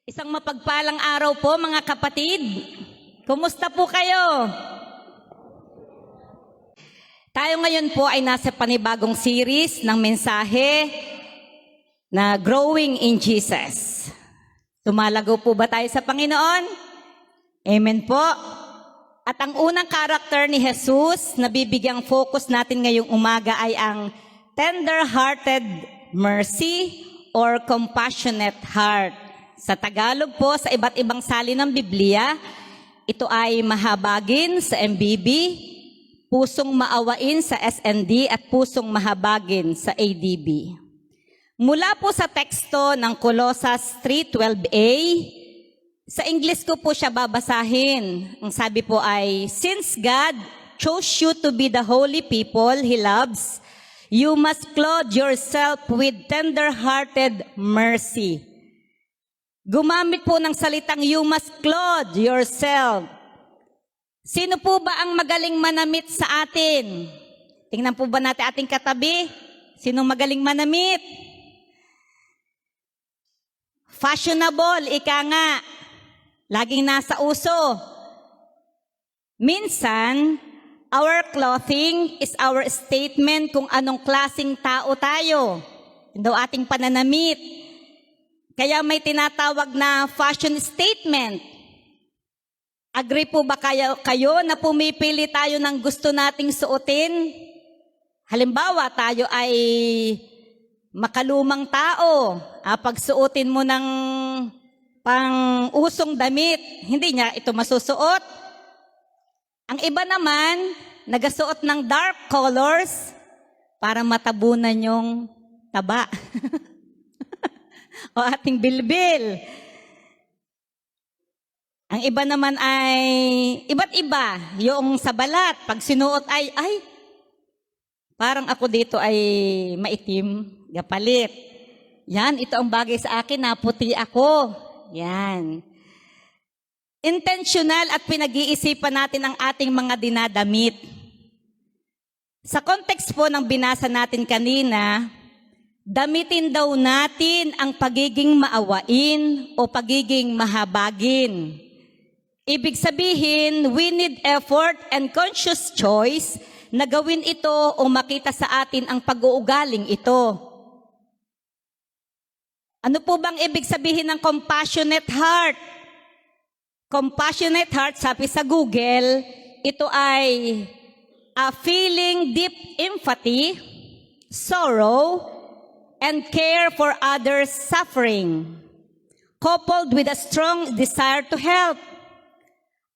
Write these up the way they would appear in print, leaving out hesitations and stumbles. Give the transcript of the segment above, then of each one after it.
Isang mapagpalang araw po mga kapatid. Kumusta po kayo? Tayo ngayon po ay nasa panibagong series ng mensahe na Growing in Jesus. Tumalago po ba tayo sa Panginoon? Amen po. At ang unang karakter ni Jesus na bibigyang focus natin ngayong umaga ay ang tender-hearted mercy or compassionate heart. Sa Tagalog po, sa iba't ibang salin ng Biblia, ito ay mahabagin sa MBB, pusong maawain sa SND at pusong mahabagin sa ADB. Mula po sa teksto ng Colossus 3:12a, sa English ko po siya babasahin. Ang sabi po ay, "Since God chose you to be the holy people He loves, you must clothe yourself with tender-hearted mercy." Gumamit po ng salitang you must clothe yourself. Sino po ba ang magaling manamit sa atin? Tingnan po ba natin ating katabi? Sinong magaling manamit? Fashionable, ika nga. Laging nasa uso. Minsan, our clothing is our statement kung anong klaseng tao tayo. Yun daw ating pananamit. Kaya may tinatawag na fashion statement. Agree po ba kayo na pumipili tayo ng gusto nating suotin? Halimbawa, tayo ay makalumang tao. Pag suotin mo ng pang-usong damit, hindi niya ito masusuot. Ang iba naman, nagasuot ng dark colors para matabunan yung taba. O ating bilbil. Ang iba naman ay iba't iba. Yung sa balat, pag sinuot ay parang ako dito ay maitim, gapalit. Yan, ito ang bagay sa akin, naputi ako. Yan. Intentional at pinag-iisipan natin ang ating mga dinadamit. Sa context po ng binasa natin kanina, damitin daw natin ang pagiging maawain o pagiging mahabagin. Ibig sabihin, we need effort and conscious choice na gawin ito o makita sa atin ang pag-uugaling ito. Ano po bang ibig sabihin ng compassionate heart? Compassionate heart, sabi sa Google, ito ay a feeling deep empathy, sorrow, and care for others' suffering, coupled with a strong desire to help,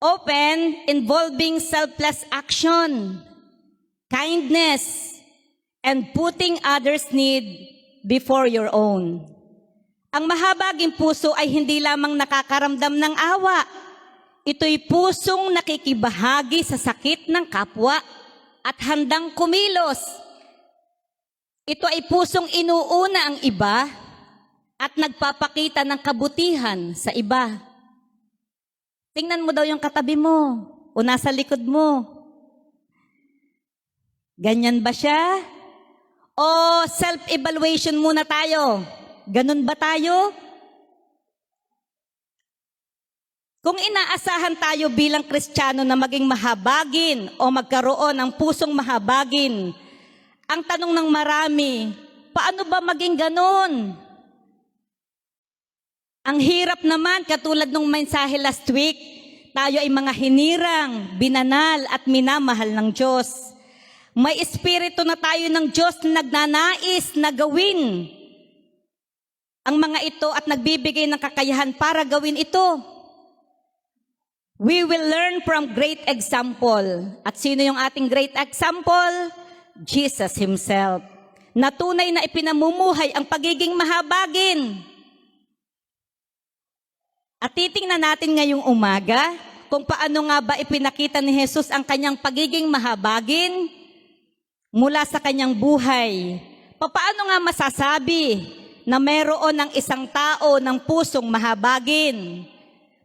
open, involving selfless action, kindness, and putting others' need before your own. Ang mahabaging puso ay hindi lamang nakakaramdam ng awa. Ito'y pusong nakikibahagi sa sakit ng kapwa at handang kumilos. Ito ay pusong inuuna ang iba at nagpapakita ng kabutihan sa iba. Tingnan mo daw yung katabi mo o nasa likod mo. Ganyan ba siya? O self-evaluation muna tayo? Ganun ba tayo? Kung inaasahan tayo bilang Kristiyano na maging mahabagin o magkaroon ng pusong mahabagin, ang tanong ng marami, paano ba maging ganon? Ang hirap naman, katulad ng mensahe last week, tayo ay mga hinirang, binanal at minamahal ng Diyos. May espiritu na tayo ng Diyos na nagnanais na gawin ang mga ito at nagbibigay ng kakayahan para gawin ito. We will learn from great example. At sino yung ating great example? Jesus Himself, na tunay na ipinamumuhay ang pagiging mahabagin. At titingnan natin ngayong umaga kung paano nga ba ipinakita ni Jesus ang kanyang pagiging mahabagin mula sa kanyang buhay. Paano nga masasabi na mayroon ng isang tao ng pusong mahabagin?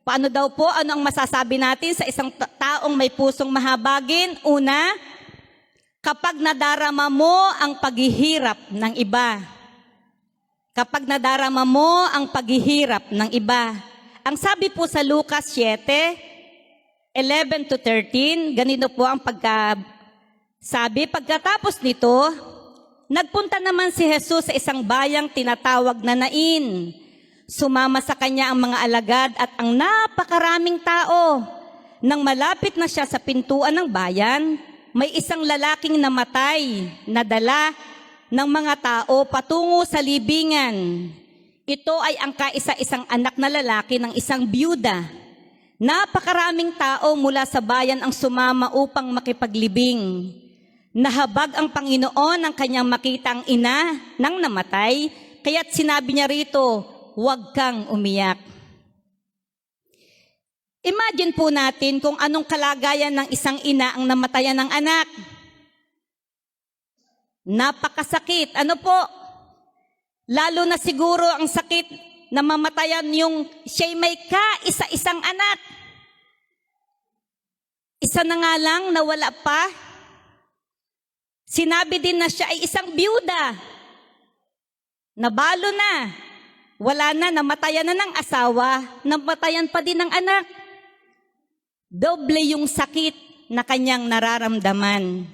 Paano daw po? Ano ang masasabi natin sa isang taong may pusong mahabagin? Una, kapag nadarama mo ang paghihirap ng iba. Kapag nadarama mo ang paghihirap ng iba. Ang sabi po sa Lucas 7:11 to 13, ganito po ang pagkasabi, pagkatapos nito, nagpunta naman si Jesus sa isang bayang tinatawag na Nain. Sumama sa kanya ang mga alagad at ang napakaraming tao. Nang malapit na siya sa pintuan ng bayan, may isang lalaking namatay na dala ng mga tao patungo sa libingan. Ito ay ang kaisa-isang anak na lalaki ng isang byuda. Napakaraming tao mula sa bayan ang sumama upang makipaglibing. Nahabag ang Panginoon ang kanyang makita ang ina ng namatay, kaya't sinabi niya rito, huwag kang umiyak. Imagine po natin kung anong kalagayan ng isang ina ang namatayan ng anak. Napakasakit. Ano po? Lalo na siguro ang sakit na mamatayan yung siya'y may kaisa-isang anak. Isa na nga lang na wala pa. Sinabi din na siya ay isang byuda. Nabalo na. Wala na, namatayan na ng asawa, namatayan pa din ng anak. Doble yung sakit na kanyang nararamdaman.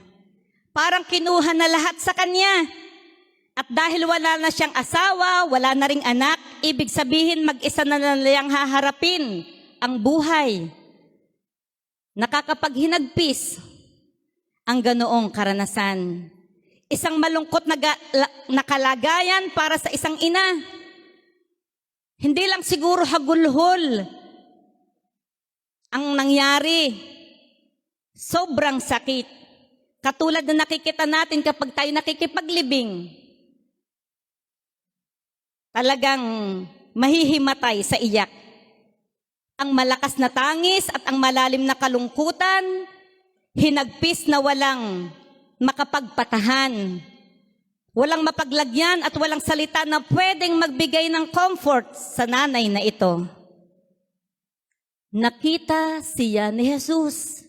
Parang kinuha na lahat sa kanya. At dahil wala na siyang asawa, wala na ring anak, ibig sabihin mag-isa na niyang haharapin ang buhay. Nakakapaghinagpis ang ganoong karanasan. Isang malungkot na kalagayan para sa isang ina. Hindi lang siguro hagulhol ang nangyari. Sobrang sakit. Katulad na nakikita natin kapag tayo nakikipaglibing. Talagang mahihimatay sa iyak. Ang malakas na tangis at ang malalim na kalungkutan, hinagpis na walang makapagpatahan. Walang mapaglagyan at walang salita na pwedeng magbigay ng comfort sa nanay na ito. Nakita siya ni Jesus.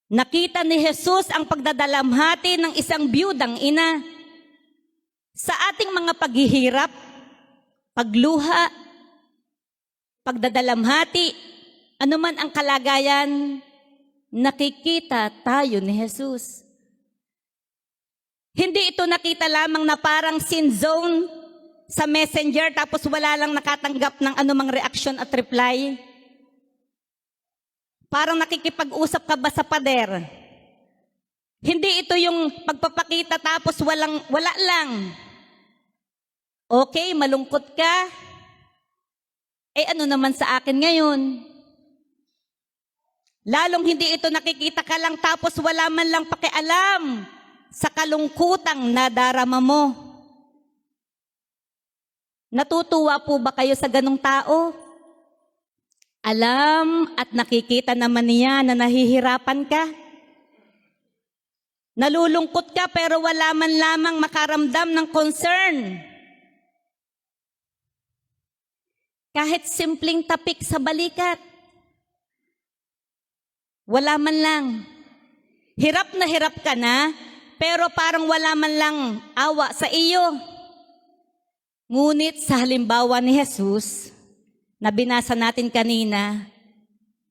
Nakita ni Jesus ang pagdadalamhati ng isang byudang ina. Sa ating mga paghihirap, pagluha, pagdadalamhati, anuman ang kalagayan, nakikita tayo ni Jesus. Hindi ito nakita lamang na parang sin zone sa messenger tapos wala lang nakatanggap ng anumang reaction at reply. Parang nakikipag-usap ka ba sa pader? Hindi ito yung pagpapakita tapos wala lang. Okay, malungkot ka. Ano naman sa akin ngayon? Lalong hindi ito nakikita ka lang tapos wala man lang pakialam sa kalungkutang nadarama mo. Natutuwa po ba kayo sa ganong tao? Alam at nakikita naman niya na nahihirapan ka. Nalulungkot ka pero wala man lamang makaramdam ng concern. Kahit simpleng tapik sa balikat. Wala man lang. Hirap ka na, pero parang wala man lang awa sa iyo. Ngunit sa halimbawa ni Jesus, na binasa natin kanina,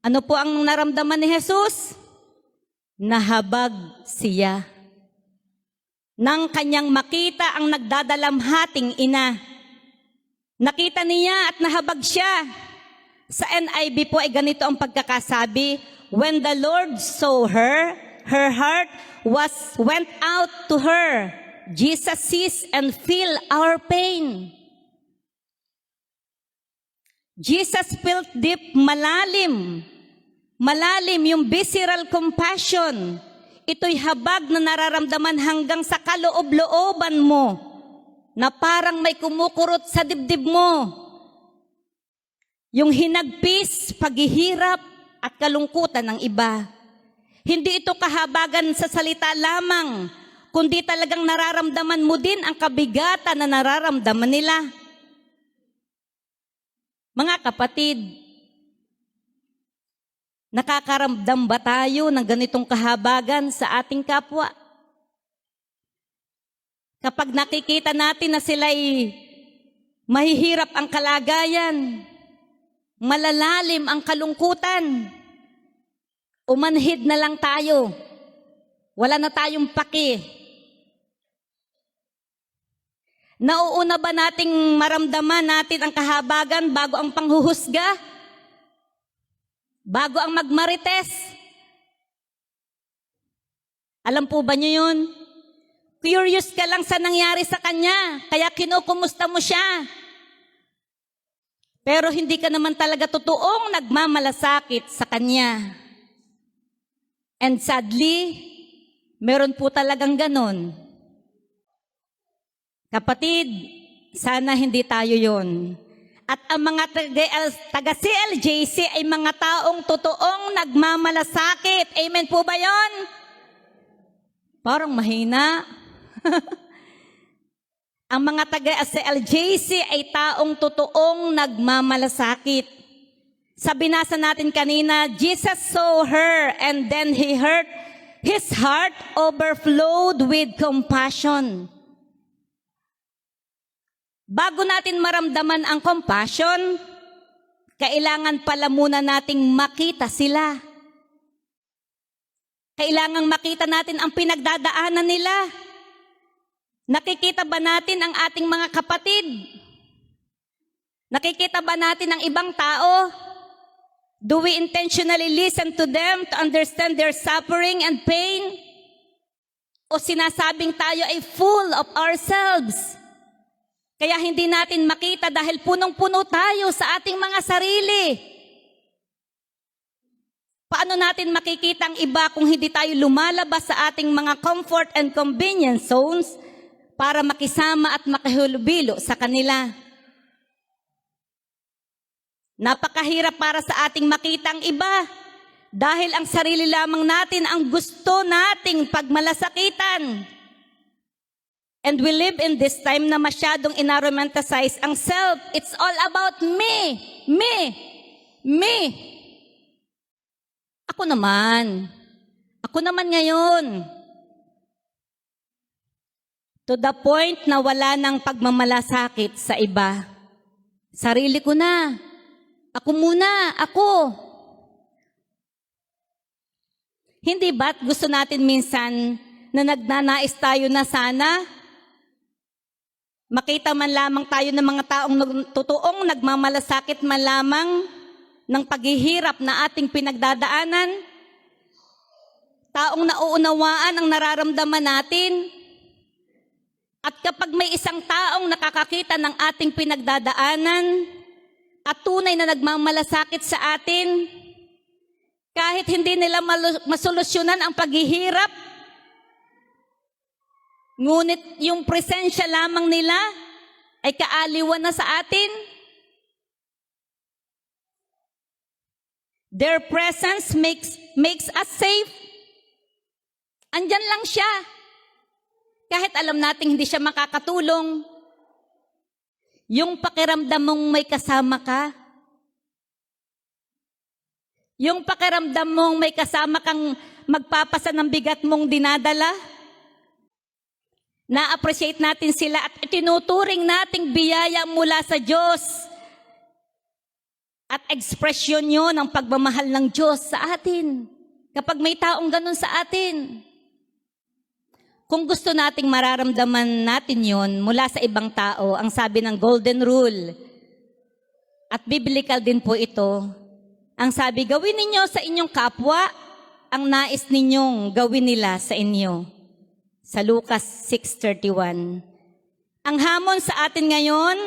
ano po ang naramdaman ni Jesus? Nahabag siya. Nang kanyang makita ang nagdadalamhating ina. Nakita niya at nahabag siya. Sa NIV po ay ganito ang pagkakasabi, when the Lord saw her, her heart went out to her. Jesus sees and feel our pain. Jesus felt deep, malalim yung visceral compassion. Ito'y habag na nararamdaman hanggang sa kaloob-looban mo, na parang may kumukurot sa dibdib mo. Yung hinagpis, paghihirap, at kalungkutan ng iba. Hindi ito kahabagan sa salita lamang, kundi talagang nararamdaman mo din ang kabigatan na nararamdaman nila. Mga kapatid, nakakaramdam ba tayo ng ganitong kahabagan sa ating kapwa? Kapag nakikita natin na sila'y mahihirap ang kalagayan, Malalalim ang kalungkutan. Umanhid na lang tayo. Wala na tayong paki. Nauuna ba nating maramdaman natin ang kahabagan bago ang panghuhusga? Bago ang magmarites? Alam po ba niyo yun? Curious ka lang sa nangyari sa kanya, kaya kinukumusta mo siya. Pero hindi ka naman talaga totoong nagmamalasakit sa kanya. And sadly, meron po talagang ganon. Kapatid, sana hindi tayo yon. At ang mga taga-CLJC ay mga taong totoong nagmamalasakit. Amen po ba yon? Parang mahina. Ang mga taga-CLJC ay taong totoong nagmamalasakit. Sa binasa natin kanina, Jesus saw her and then he heard his heart overflowed with compassion. Bago natin maramdaman ang compassion, kailangan pala muna nating makita sila. Kailangang makita natin ang pinagdadaanan nila. Nakikita ba natin ang ating mga kapatid? Nakikita ba natin ang ibang tao? Do we intentionally listen to them to understand their suffering and pain? O sinasabing tayo ay full of ourselves? Kaya hindi natin makita dahil punong-puno tayo sa ating mga sarili. Paano natin makikita ang iba kung hindi tayo lumalabas sa ating mga comfort and convenience zones para makisama at makihulubilo sa kanila? Napakahirap para sa ating makita ang iba dahil ang sarili lamang natin ang gusto nating pagmalasakitan. And we live in this time na masyadong inaromanticize ang self. It's all about me, me, me. Ako naman ngayon. To the point na wala nang pagmamalasakit sa iba. Sarili ko na. Ako muna, ako. Hindi ba't gusto natin minsan na nagnanais tayo na sana? Makita man lamang tayo ng mga taong totoong nagmamalasakit man lamang ng paghihirap na ating pinagdadaanan. Taong nauunawaan ang nararamdaman natin. At kapag may isang taong nakakakita ng ating pinagdadaanan at tunay na nagmamalasakit sa atin, kahit hindi nila masolusyonan ang paghihirap, ngunit yung presensya lamang nila ay kaaliwan na sa atin. Their presence makes us safe. Andyan lang siya. Kahit alam nating hindi siya makakatulong. Yung pakiramdam mong may kasama ka. Yung pakiramdam mong may kasama kang magpapasa ng bigat mong dinadala. Na-appreciate natin sila at itinuturing nating biyaya mula sa Diyos. At ekspresyon yun ng pagmamahal ng Diyos sa atin. Kapag may taong ganun sa atin. Kung gusto nating mararamdaman natin yun mula sa ibang tao, ang sabi ng Golden Rule, at biblical din po ito, ang sabi, gawin ninyo sa inyong kapwa ang nais ninyong gawin nila sa inyo. Sa Lucas 6:31. Ang hamon sa atin ngayon,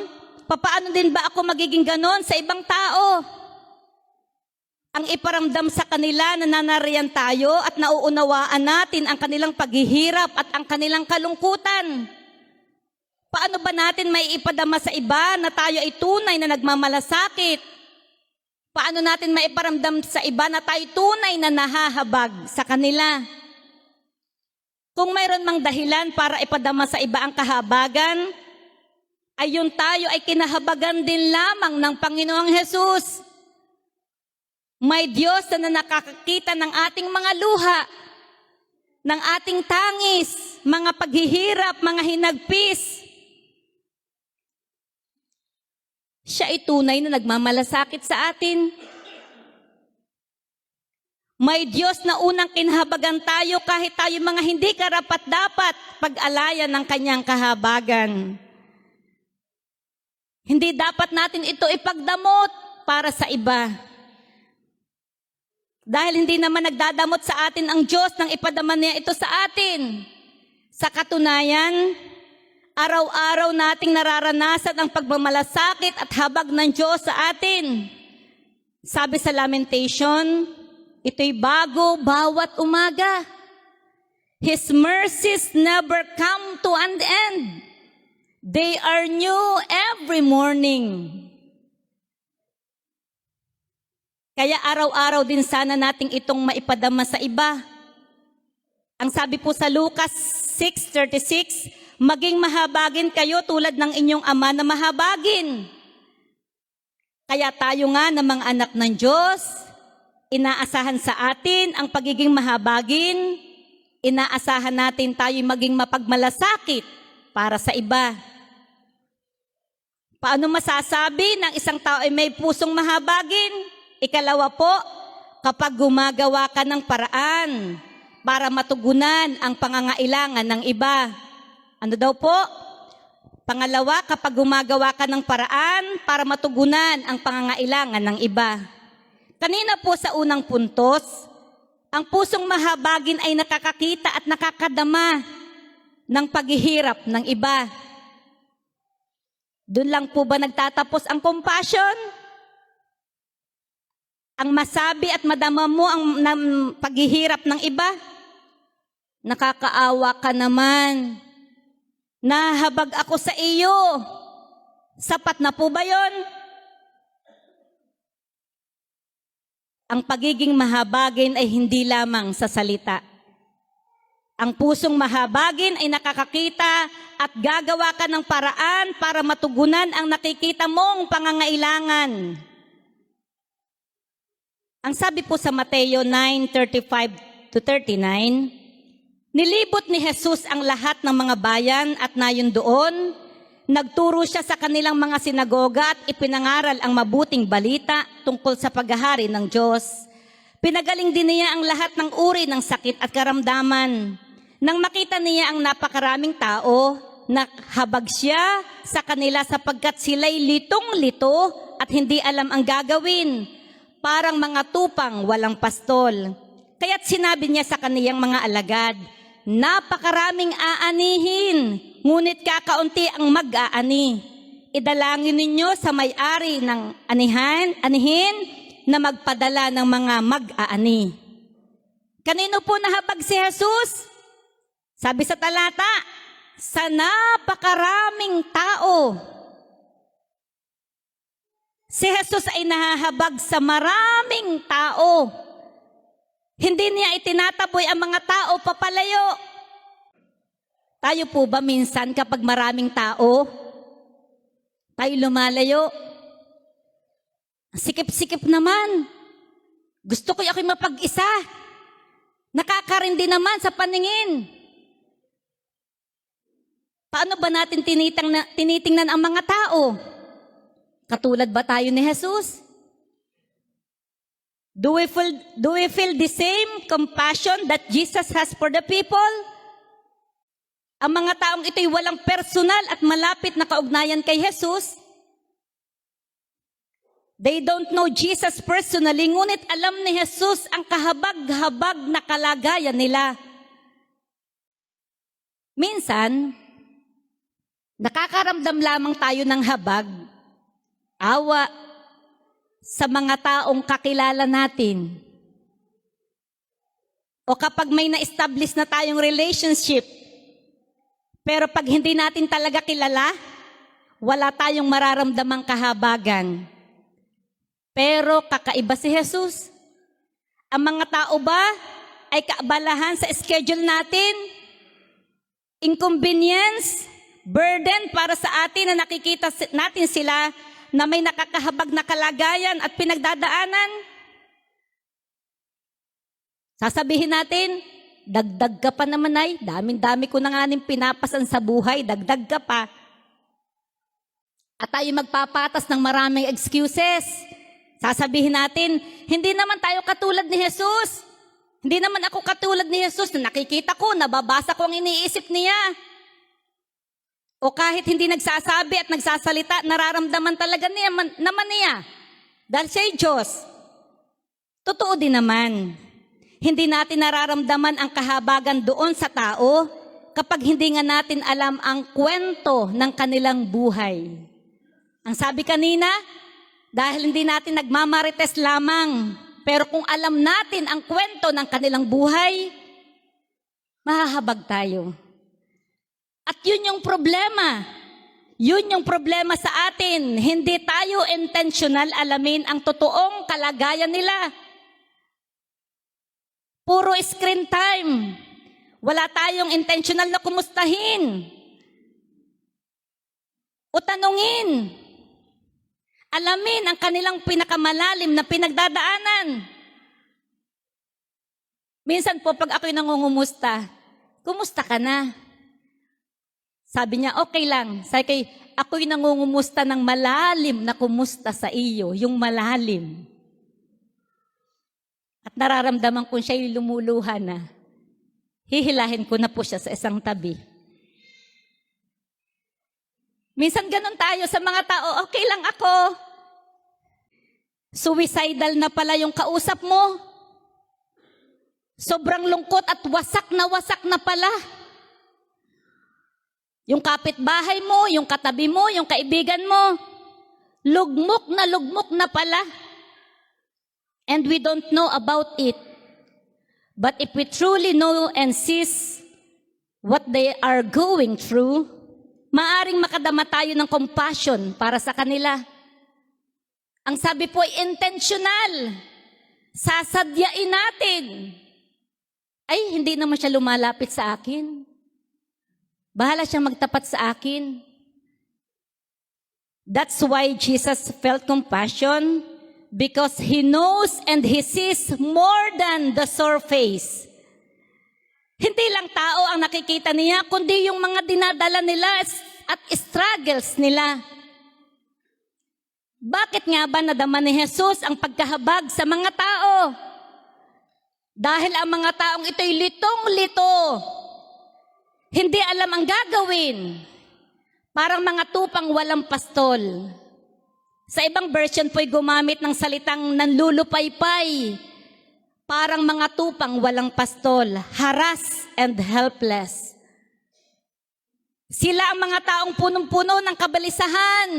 papaano din ba ako magiging ganon sa ibang tao? Ang iparamdam sa kanila na nanariyan tayo at nauunawaan natin ang kanilang paghihirap at ang kanilang kalungkutan. Paano ba natin may ipadama sa iba na tayo ay tunay na nagmamalasakit? Paano natin maiparamdam sa iba na tayo tunay na nahahabag sa kanila? Kung mayroon mang dahilan para ipadama sa iba ang kahabagan, ay yun tayo ay kinahabagan din lamang ng Panginoong Hesus. May Diyos na nakakakita ng ating mga luha, ng ating tangis, mga paghihirap, mga hinagpis. Siya ay tunay na nagmamalasakit sa atin. May Diyos na unang kinhabagan tayo kahit tayo mga hindi karapat-dapat pag-alayan ng kanyang kahabagan. Hindi dapat natin ito ipagdamot para sa iba. Dahil hindi naman nagdadamot sa atin ang Diyos nang ipadama niya ito sa atin. Sa katunayan, araw-araw nating nararanasan ang pagmamalasakit at habag ng Diyos sa atin. Sabi sa Lamentation, ito'y bago bawat umaga. His mercies never come to an end. They are new every morning. Kaya araw-araw din sana nating itong maipadama sa iba. Ang sabi po sa Lucas 6:36, maging mahabagin kayo tulad ng inyong ama na mahabagin. Kaya tayo nga na mga anak ng Diyos, inaasahan sa atin ang pagiging mahabagin, inaasahan natin tayo maging mapagmalasakit para sa iba. Paano masasabi ng isang tao ay may pusong mahabagin? Ikalawa po, kapag gumagawa ka ng paraan para matugunan ang pangangailangan ng iba. Ano daw po? Pangalawa, kapag gumagawa ka ng paraan para matugunan ang pangangailangan ng iba. Kanina po sa unang puntos, ang pusong mahabagin ay nakakakita at nakakadama ng paghihirap ng iba. Doon lang po ba nagtatapos ang compassion? Ang masabi at madama mo ang paghihirap ng iba? Nakakaawa ka naman. Nahabag ako sa iyo. Sapat na po ba yon? Ang pagiging mahabagin ay hindi lamang sa salita. Ang pusong mahabagin ay nakakakita at gagawa ka ng paraan para matugunan ang nakikita mong pangangailangan. Ang sabi po sa Mateo 9:35-39, nilibot ni Jesus ang lahat ng mga bayan at nayon doon, nagturo siya sa kanilang mga sinagoga at ipinangaral ang mabuting balita tungkol sa paghahari ng Diyos. Pinagaling din niya ang lahat ng uri ng sakit at karamdaman. Nang makita niya ang napakaraming tao, naghabag siya sa kanila sapagkat sila'y litong-lito at hindi alam ang gagawin. Parang mga tupang walang pastol. Kaya't sinabi niya sa kaniyang mga alagad, napakaraming aanihin, ngunit kakaunti ang mag-aani. Idalangin ninyo sa may-ari ng anihin na magpadala ng mga mag-aani. Kanino po nahabag si Jesus? Sabi sa talata, sa napakaraming tao. Si Jesus ay nahahabag sa maraming tao. Hindi niya itinataboy ang mga tao papalayo. Tayo po ba minsan kapag maraming tao, tayo lumalayo? Sikip-sikip naman. Gusto ko ako'y mapag-isa. Nakakarindi naman sa paningin. Paano ba natin tinitingnan ang mga tao? Katulad ba tayo ni Jesus? Do we feel the same compassion that Jesus has for the people? Ang mga taong ito'y walang personal at malapit na kaugnayan kay Jesus. They don't know Jesus personally, ngunit alam ni Jesus ang kahabag-habag na kalagayan nila. Minsan, nakakaramdam lamang tayo ng habag, awa sa mga taong kakilala natin. O kapag may na-establish na tayong relationship, pero pag hindi natin talaga kilala, wala tayong mararamdamang kahabagan. Pero kakaiba si Jesus. Ang mga tao ba ay kaabalahan sa schedule natin? Inconvenience? Burden para sa atin na nakikita natin sila na may nakakahabag na kalagayan at pinagdadaanan. Sasabihin natin, dagdag ka pa naman ay, daming-dami ko na nga ning pinapasan sa buhay, dagdag ka pa. At tayo magpapatas ng maraming excuses. Sasabihin natin, hindi naman tayo katulad ni Jesus. Hindi naman ako katulad ni Jesus na nakikita ko, nababasa ko ang iniisip niya. O kahit hindi nagsasabi at nagsasalita, nararamdaman talaga naman niya. Dahil siya'y Diyos. Totoo din naman. Hindi natin nararamdaman ang kahabagan doon sa tao kapag hindi nga natin alam ang kwento ng kanilang buhay. Ang sabi kanina, dahil hindi natin nagmamarites lamang, pero kung alam natin ang kwento ng kanilang buhay, mahahabag tayo. At yun yung problema. Yun yung problema sa atin. Hindi tayo intentional alamin ang totoong kalagayan nila. Puro screen time. Wala tayong intentional na kumustahin. O tanungin. Alamin ang kanilang pinakamalalim na pinagdadaanan. Minsan po pag ako'y nangungumusta, kumusta ka na? Sabi niya, okay lang. Sabi ako'y nangungumusta ng malalim na kumusta sa iyo, yung malalim. At nararamdaman ko siya'y lumuluha na. Hihilahin ko na po siya sa isang tabi. Minsan ganun tayo sa mga tao, okay lang ako. Suicidal na pala yung kausap mo. Sobrang lungkot at wasak na pala. Yung kapitbahay mo, yung katabi mo, yung kaibigan mo, lugmok na pala. And we don't know about it. But if we truly know and sees what they are going through, maaring makadama tayo ng compassion para sa kanila. Ang sabi po ay intentional. Sasadyain natin. Ay, hindi naman siya lumalapit sa akin. Bahala siyang magtapat sa akin. That's why Jesus felt compassion, because He knows and He sees more than the surface. Hindi lang tao ang nakikita niya, kundi yung mga dinadala nila at struggles nila. Bakit nga ba nadama ni Jesus ang pagkahabag sa mga tao? Dahil ang mga taong ito'y litong-lito. Hindi alam ang gagawin. Parang mga tupang walang pastol. Sa ibang version po'y gumamit ng salitang nanlulupaypay. Parang mga tupang walang pastol, harassed and helpless. Sila ang mga taong punong-puno ng kabalisahan.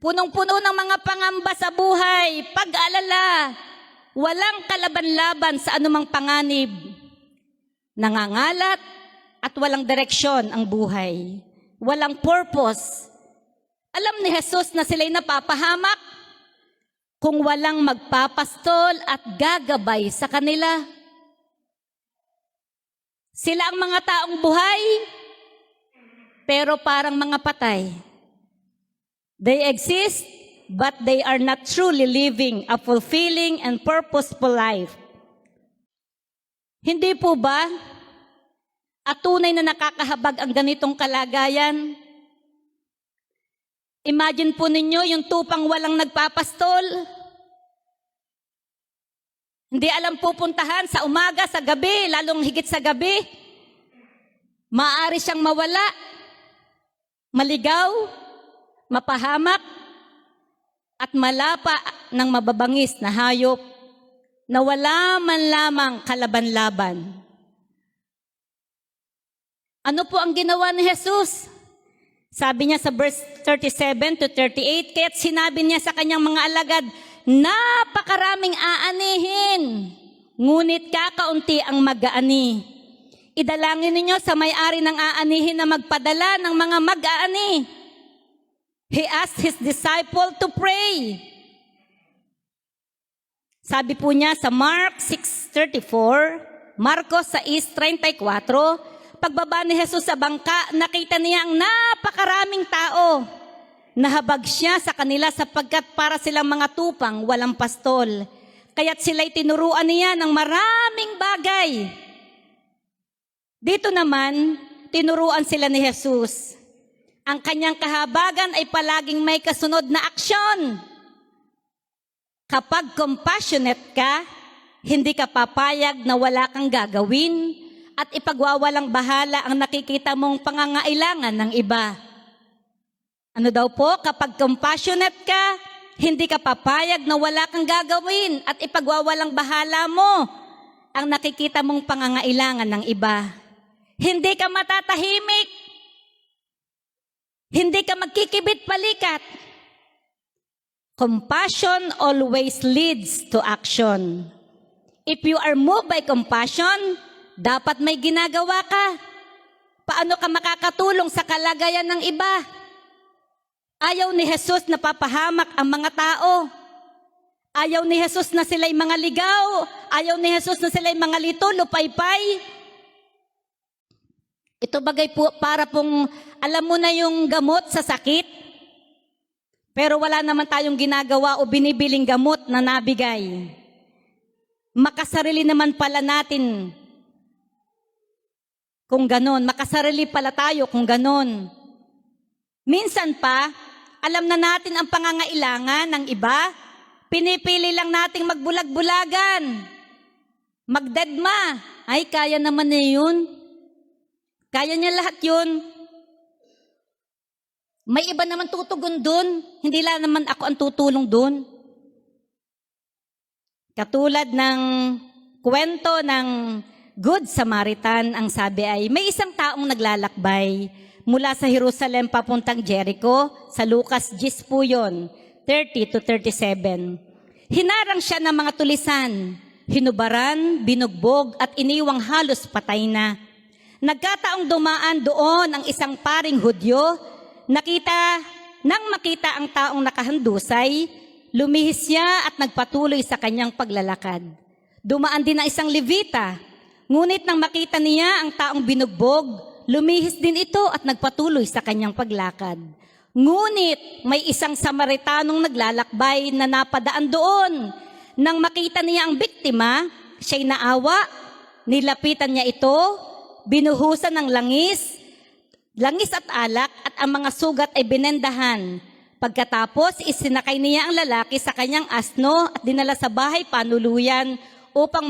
Punong-puno ng mga pangamba sa buhay, pag-alala. Walang kalaban-laban sa anumang panganib. Nangangalat at walang direksyon ang buhay. Walang purpose. Alam ni Jesus na sila'y napapahamak kung walang magpapastol at gagabay sa kanila. Sila ang mga taong buhay, pero parang mga patay. They exist, but they are not truly living a fulfilling and purposeful life. Hindi po ba? At tunay na nakakahabag ang ganitong kalagayan. Imagine po ninyo yung tupang walang nagpapastol. Hindi alam pupuntahan sa umaga, sa gabi, lalong higit sa gabi. Maaari siyang mawala, maligaw, mapahamak, at malapa ng mababangis na hayop na wala man lamang kalaban-laban. Ano po ang ginawa ni Jesus? Sabi niya sa verse 37 to 38, kaya't sinabi niya sa kanyang mga alagad, napakaraming aanihin, ngunit kakaunti ang mag-aani. Idalangin ninyo sa may-ari ng aanihin na magpadala ng mga mag-aani. He asked his disciple to pray. Sabi po niya sa Mark 6:34, Marcos 6:34, pagbaba ni Jesus sa bangka, nakita niya ang napakaraming tao. Nahabag siya sa kanila sapagkat para silang mga tupang walang pastol. Kaya't sila'y tinuruan niya ng maraming bagay. Dito naman, tinuruan sila ni Jesus. Ang kanyang kahabagan ay palaging may kasunod na aksyon. Kapag compassionate ka, hindi ka papayag na wala kang gagawin at ipagwawalang bahala ang nakikita mong pangangailangan ng iba. Ano daw po? Kapag compassionate ka, hindi ka papayag na wala kang gagawin at ipagwawalang bahala mo ang nakikita mong pangangailangan ng iba. Hindi ka matatahimik. Hindi ka magkikibit balikat. Compassion always leads to action. If you are moved by compassion, dapat may ginagawa ka. Paano ka makakatulong sa kalagayan ng iba? Ayaw ni Jesus na papahamak ang mga tao. Ayaw ni Jesus na sila'y mga ligaw. Ayaw ni Jesus na sila'y mga lito, lupaypay. Ito bagay po para pong alam mo na yung gamot sa sakit. Pero wala naman tayong ginagawa o binibiling gamot na nabigay. Makasarili naman pala natin kung ganon. Makasarili pala tayo kung ganon. Minsan pa, alam na natin ang pangangailangan ng iba. Pinipili lang nating magbulag-bulagan. Magdedma. Ay, kaya naman na yun. Kaya niya lahat yun. May iba naman tutugon dun. Hindi lang naman ako ang tutulong dun. Katulad ng kwento ng Good Samaritan, ang sabi ay, may isang taong naglalakbay mula sa Jerusalem papuntang Jericho, sa Lucas 10 po yun, 30 to 37. Hinarang siya ng mga tulisan, hinubaran, binugbog at iniwang halos patay na. Nagkataong dumaan doon ang isang paring Hudyo. Nang makita ang taong nakahandusay, lumihis siya at nagpatuloy sa kanyang paglalakad. Dumaan din ang isang Levita, ngunit nang makita niya ang taong binugbog, lumihis din ito at nagpatuloy sa kanyang paglakad. Ngunit may isang Samaritanong naglalakbay na napadaan doon. Nang makita niya ang biktima, siya'y naawa, nilapitan niya ito, binuhusan ng langis at alak at ang mga sugat ay binendahan. Pagkatapos, isinakay niya ang lalaki sa kanyang asno at dinala sa bahay panuluyan upang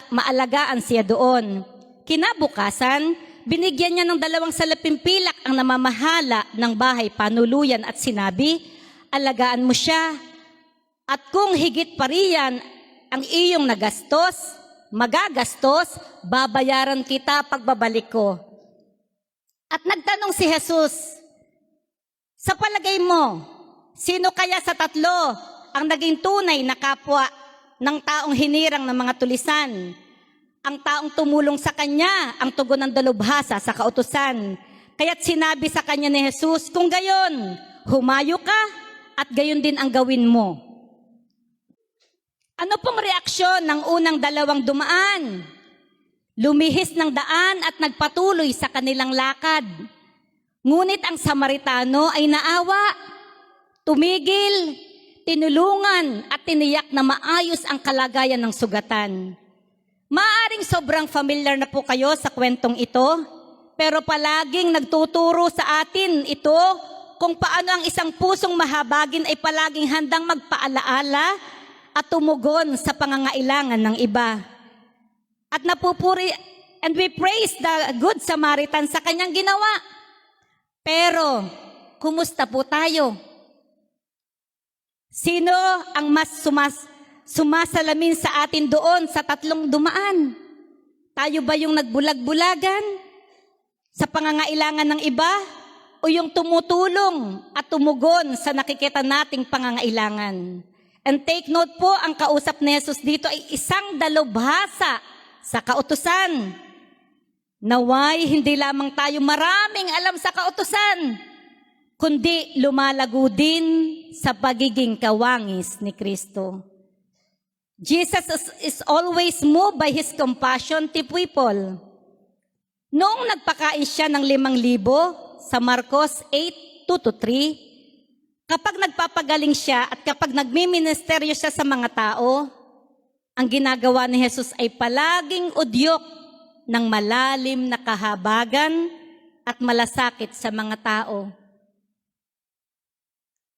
maalagaan siya doon. Kinabukasan, binigyan niya ng 2 salapimpilak ang namamahala ng bahay panuluyan at sinabi, alagaan mo siya. At kung higit pa riyan ang iyong magagastos, babayaran kita pagbabalik ko. At nagtanong si Jesus, sa palagay mo, sino kaya sa 3 ang naging tunay na kapwa ng taong hinirang ng mga tulisan? Ang taong tumulong sa kanya, ang tugon ng dalubhasa sa kautusan. Kaya't sinabi sa kanya ni Jesus, kung gayon, humayo ka at gayon din ang gawin mo. Ano pong reaksyon ng unang 2 dumaan? Lumihis ng daan at nagpatuloy sa kanilang lakad. Ngunit ang Samaritano ay naawa, tumigil, tinulungan at tiniyak na maayos ang kalagayan ng sugatan. Maaring sobrang familiar na po kayo sa kwentong ito, pero palaging nagtuturo sa atin ito kung paano ang isang pusong mahabagin ay palaging handang magpaalaala at tumugon sa pangangailangan ng iba. At napupuri and we praise the Good Samaritan sa kanyang ginawa. Pero, kumusta po tayo? Sino ang mas sumasalamin sa atin doon sa 3 dumaan? Tayo ba yung nagbulag-bulagan sa pangangailangan ng iba? O yung tumutulong at tumugon sa nakikita nating pangangailangan? And take note po, ang kausap ni Jesus dito ay isang dalubhasa sa kautusan. Naway, hindi lamang tayo maraming alam sa kautusan, kundi lumalago din sa pagiging kawangis ni Kristo. Jesus is always moved by His compassion to people. Noong nagpakain siya ng 5,000 sa Marcos 8:2-3, kapag nagpapagaling siya at kapag nagmiministeryo siya sa mga tao, ang ginagawa ni Jesus ay palaging udyok ng malalim na kahabagan at malasakit sa mga tao.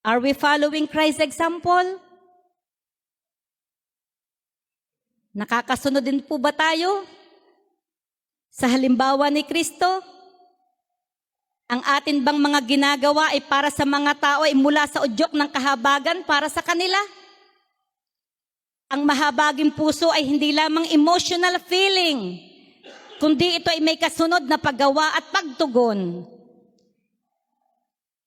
Are we following Christ's example? Nakakasunod din po ba tayo sa halimbawa ni Kristo? Ang atin bang mga ginagawa ay para sa mga tao ay mula sa udyok ng kahabagan para sa kanila? Ang mahabaging puso ay hindi lamang emotional feeling, kundi ito ay may kasunod na paggawa at pagtugon.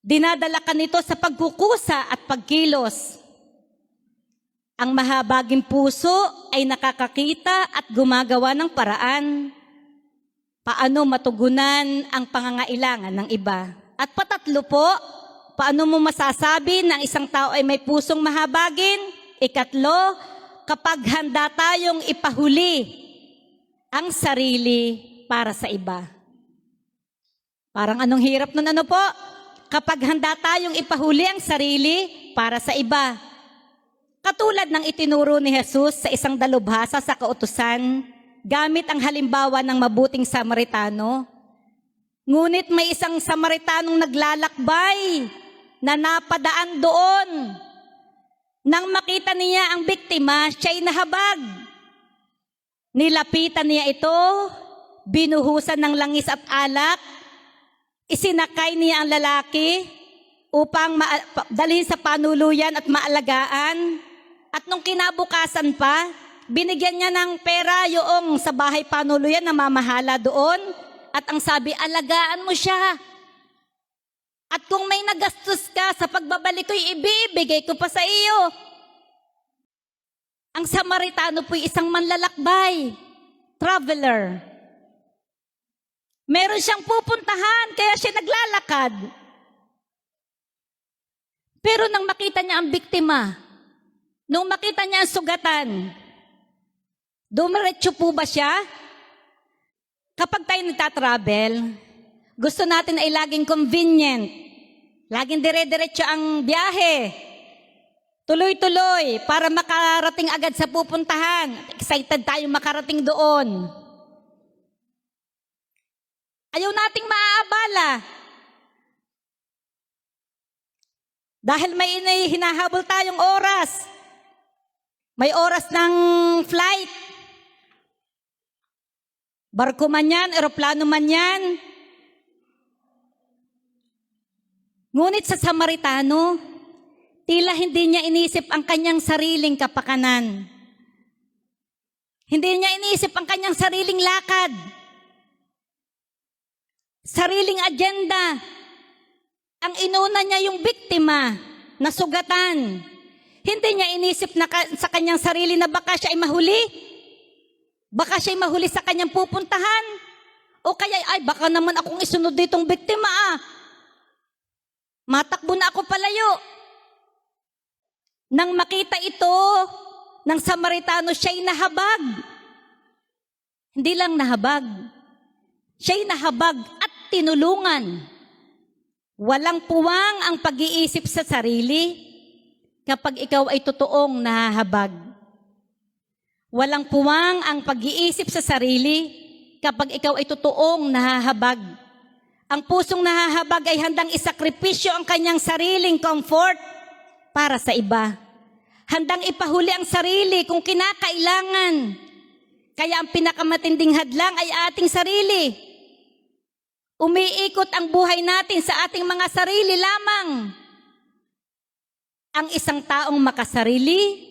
Dinadala ka nito sa pagkukusa at pagkilos. Ang mahabaging puso ay nakakakita at gumagawa ng paraan paano matugunan ang pangangailangan ng iba. At patatlo po, paano mo masasabi na isang tao ay may pusong mahabagin? Ikatlo, kapag handa tayong ipahuli ang sarili para sa iba. Parang anong hirap nun, ano po? Kapag handa tayong ipahuli ang sarili para sa iba. Katulad ng itinuro ni Jesus sa isang dalubhasa sa kautusan, gamit ang halimbawa ng mabuting Samaritano. Ngunit may isang Samaritanong naglalakbay na napadaan doon. Nang makita niya ang biktima, siya'y nahabag. Nilapitan niya ito, binuhusan ng langis at alak, isinakay niya ang lalaki upang dalhin sa panuluyan at maalagaan. At nung kinabukasan pa, binigyan niya ng pera yung sa bahay panuluyan na mamahala doon. At ang sabi, alagaan mo siya. At kung may nagastos ka, sa pagbabalik ko'y ibibigay ko pa sa iyo. Ang Samaritano po'y isang manlalakbay, traveler. Meron siyang pupuntahan, kaya siya naglalakad. Pero nang makita niya ang biktima, nung makita niya ang sugatan, dumiretso po ba siya? Kapag tayo nagtatravel, gusto natin ay laging convenient. Laging dire-diretso ang biyahe. Tuloy-tuloy para makarating agad sa pupuntahan. Excited tayo makarating doon. Ayaw nating maaabala. Dahil may hinahabol tayong oras. May oras ng flight. Barko man yan, eroplano man yan. Ngunit sa Samaritano, tila hindi niya inisip ang kanyang sariling kapakanan. Hindi niya inisip ang kanyang sariling lakad. Sariling agenda. Ang inuna niya yung biktima na sugatan. Hindi niya inisip na sa kanyang sarili na baka siya ay mahuli. Baka siya ay mahuli sa kanyang pupuntahan. O kaya, ay baka naman akong isunod ditong biktima Matakbo na ako palayo. Nang makita ito ng Samaritano, siya'y nahabag. Hindi lang nahabag. Siya'y nahabag at tinulungan. Walang puwang ang pag-iisip sa sarili kapag ikaw ay totoong nahahabag. Walang puwang ang pag-iisip sa sarili kapag ikaw ay totoong nahahabag. Ang pusong nahahabag ay handang isakripisyo ang kanyang sariling comfort para sa iba. Handang ipahuli ang sarili kung kinakailangan. Kaya ang pinakamatinding hadlang ay ating sarili. Umiikot ang buhay natin sa ating mga sarili lamang. Ang isang taong makasarili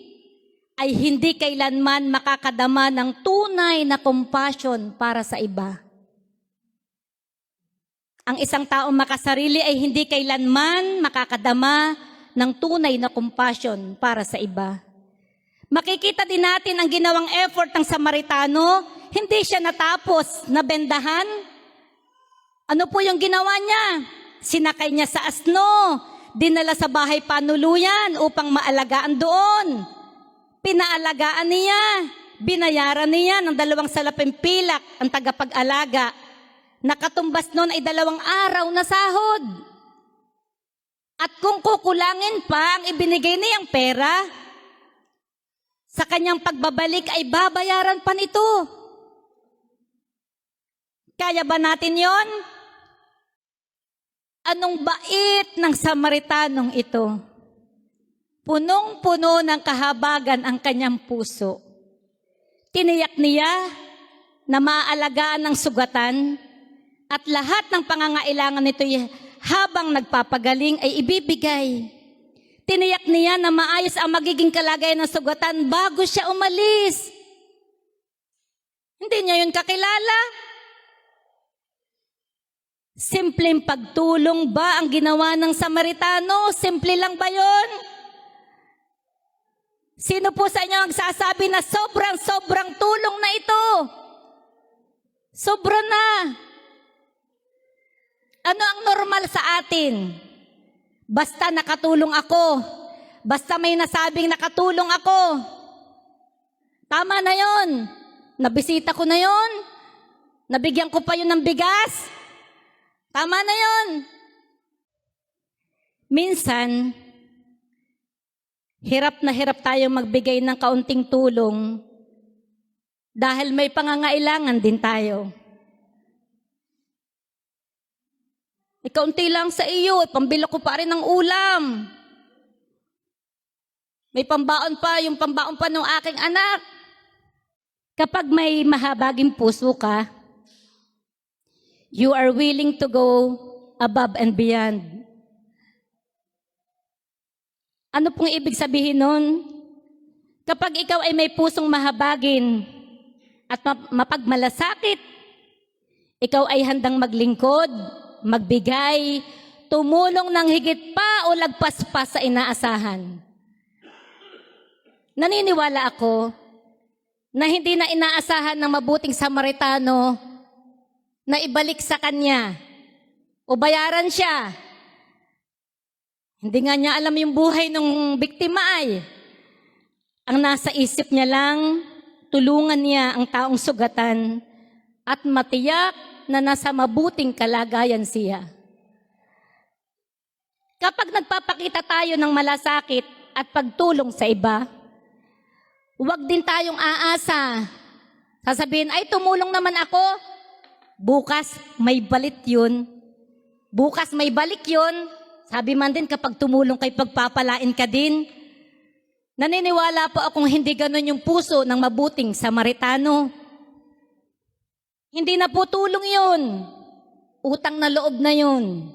ay hindi kailanman makakadama ng tunay na compassion para sa iba. Ang isang taong makasarili ay hindi kailanman makakadama ng tunay na compassion para sa iba. Makikita din natin ang ginawang effort ng Samaritano, hindi siya natapos na bendahan. Ano po yung ginawa niya? Sinakay niya sa asno, dinala sa bahay panuluyan upang maalagaan doon. Pinaalagaan niya, binayaran niya ng 2 salaping pilak ang tagapag-alaga. Nakatumbas noon ay 2 araw na sahod. At kung kukulangin pa ang ibinigay niyang pera, sa kanyang pagbabalik ay babayaran pa nito. Kaya ba natin yon? Anong bait ng Samaritanong ito? Punong-puno ng kahabagan ang kanyang puso. Tiniyak niya na maaalagaan ng sugatan at lahat ng pangangailangan nito habang nagpapagaling ay ibibigay. Tiniyak niya na maayos ang magiging kalagayan ng sugatan bago siya umalis. Hindi niya yun kakilala. Simpleng pagtulong ba ang ginawa ng Samaritano? Simple lang ba yun? Sino po sa inyo magsasabi na sobrang tulong na ito? Sobra na. Ano ang normal sa atin? Basta nakatulong ako. Basta may nasabing nakatulong ako. Tama na yon. Nabisita ko na yon. Nabigyan ko pa yun ng bigas. Tama na yon. Minsan, hirap na hirap tayong magbigay ng kaunting tulong dahil may pangangailangan din tayo. Kaunti lang sa iyo, pambili ko pa rin ng ulam. May pambaon pa, yung pambaon pa ng aking anak. Kapag may mahabaging puso ka, you are willing to go above and beyond. Ano pong ibig sabihin nun? Kapag ikaw ay may pusong mahabagin at mapagmalasakit, ikaw ay handang maglingkod, magbigay, tumulong ng higit pa o lagpas pa sa inaasahan. Naniniwala ako na hindi na inaasahan ng mabuting Samaritano na ibalik sa kanya o bayaran siya. Hindi nga niya alam yung buhay ng biktima ay. Ang nasa isip niya lang, tulungan niya ang taong sugatan at matiyak na nasa mabuting kalagayan siya. Kapag nagpapakita tayo ng malasakit at pagtulong sa iba, huwag din tayong aasa. Sasabihin, ay tumulong naman ako. Bukas may balit yun. Bukas may balik yun. Sabi man din kapag tumulong kay pagpapalain ka din. Naniniwala po akong hindi ganun yung puso ng mabuting Samaritano. Hindi na po tulong yun. Utang na loob na yun.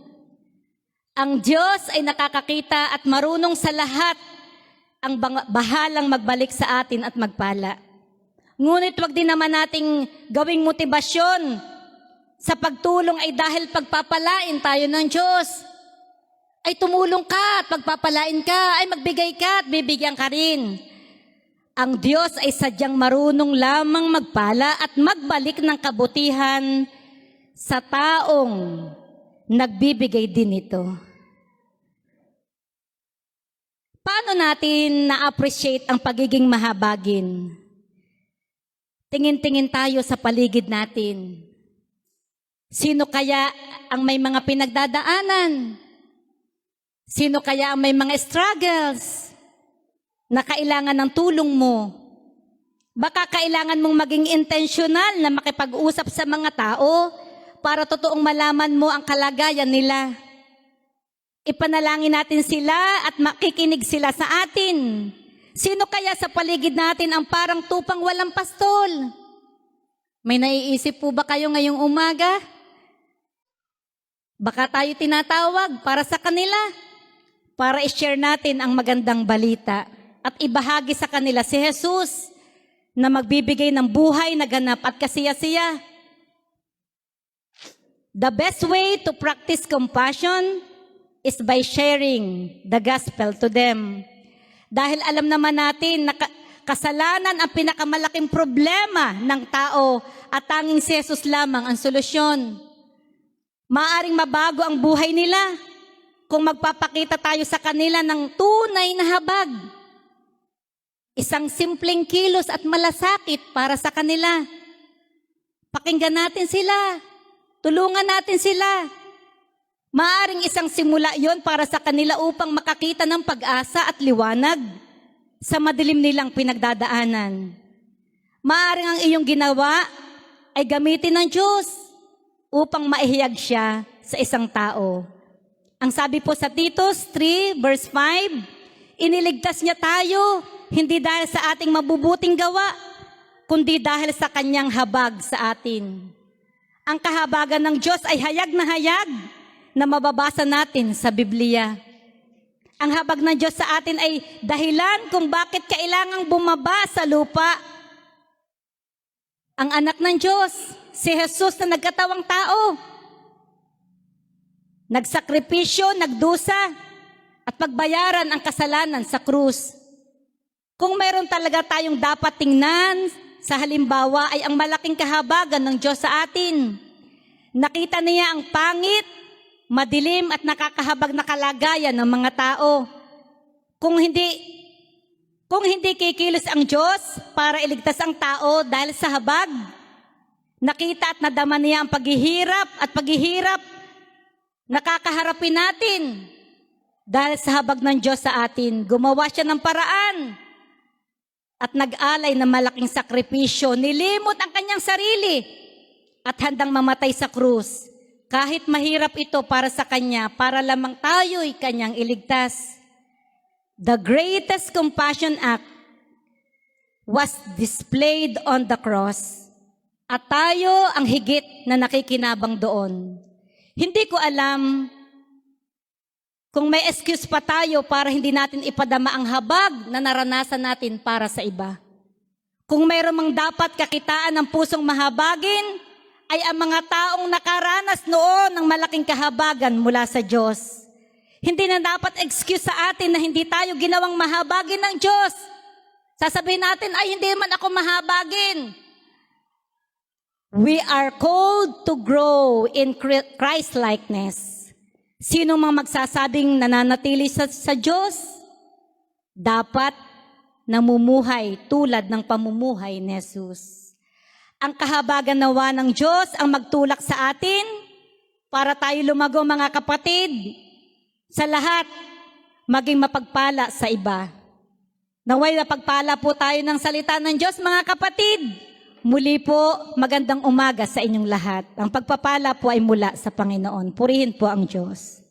Ang Diyos ay nakakakita at marunong sa lahat ang bahalang magbalik sa atin at magpala. Ngunit wag din naman nating gawing motibasyon sa pagtulong ay dahil pagpapalain tayo ng Diyos. Ay tumulong ka at pagpapalain ka, ay magbigay ka at bibigyan ka rin. Ang Diyos ay sadyang marunong lamang magpala at magbalik ng kabutihan sa taong nagbibigay din ito. Paano natin na-appreciate ang pagiging mahabagin? Tingin-tingin tayo sa paligid natin. Sino kaya ang may mga pinagdadaanan? Sino kaya ang may mga struggles na kailangan ng tulong mo? Baka kailangan mong maging intentional na makipag-usap sa mga tao para totoong malaman mo ang kalagayan nila. Ipanalangin natin sila at makikinig sila sa atin. Sino kaya sa paligid natin ang parang tupang walang pastol? May naiisip po ba kayo ngayong umaga? Baka tayo tinatawag para sa kanila, para i-share natin ang magandang balita at ibahagi sa kanila si Jesus na magbibigay ng buhay na ganap at kasiya-siya. The best way to practice compassion is by sharing the gospel to them. Dahil alam naman natin na kasalanan ang pinakamalaking problema ng tao at tanging si Jesus lamang ang solusyon. Maaring mabago ang buhay nila kung magpapakita tayo sa kanila ng tunay na habag. Isang simpleng kilos at malasakit para sa kanila. Pakinggan natin sila. Tulungan natin sila. Maaring isang simula yon para sa kanila upang makakita ng pag-asa at liwanag sa madilim nilang pinagdadaanan. Maaring ang iyong ginawa ay gamitin ng Diyos upang maihiyag siya sa isang tao. Ang sabi po sa Titus 3 verse 5, Iniligtas niya tayo, hindi dahil sa ating mabubuting gawa, kundi dahil sa kanyang habag sa atin. Ang kahabagan ng Diyos ay hayag na mababasa natin sa Biblia. Ang habag ng Diyos sa atin ay dahilan kung bakit kailangang bumaba sa lupa. Ang anak ng Diyos, si Jesus na nagkatawang tao, nagsakripisyo, nagdusa, at pagbayaran ang kasalanan sa krus. Kung meron talaga tayong dapat tingnan sa halimbawa ay ang malaking kahabagan ng Diyos sa atin. Nakita niya ang pangit, madilim at nakakahabag na kalagayan ng mga tao. Kung hindi kikilos ang Diyos para iligtas ang tao dahil sa habag, nakita at nadama niya ang paghihirap, nakakaharapin natin. Dahil sa habag ng Diyos sa atin, gumawa siya ng paraan at nag-alay ng malaking sakripisyo, nilimot ang kanyang sarili at handang mamatay sa krus. Kahit mahirap ito para sa kanya, para lamang tayo'y kanyang iligtas. The greatest compassion act was displayed on the cross. At tayo ang higit na nakikinabang doon. Hindi ko alam kung may excuse pa tayo para hindi natin ipadama ang habag na naranasan natin para sa iba. Kung mayroon mang dapat kakitaan ng pusong mahabagin, ay ang mga taong nakaranas noon ng malaking kahabagan mula sa Diyos. Hindi na dapat excuse sa atin na hindi tayo ginawang mahabagin ng Diyos. Sasabihin natin, ay hindi man ako mahabagin. We are called to grow in Christ-likeness. Sino mang magsasabing nananatili sa Diyos, dapat namumuhay tulad ng pamumuhay ni Jesus. Ang kahabagan nawa ng Diyos ang magtulak sa atin para tayo lumago mga kapatid, sa lahat maging mapagpala sa iba. Naway napagpala po tayo ng salita ng Diyos mga kapatid. Muli po, magandang umaga sa inyong lahat. Ang pagpapala po ay mula sa Panginoon. Purihin po ang Diyos.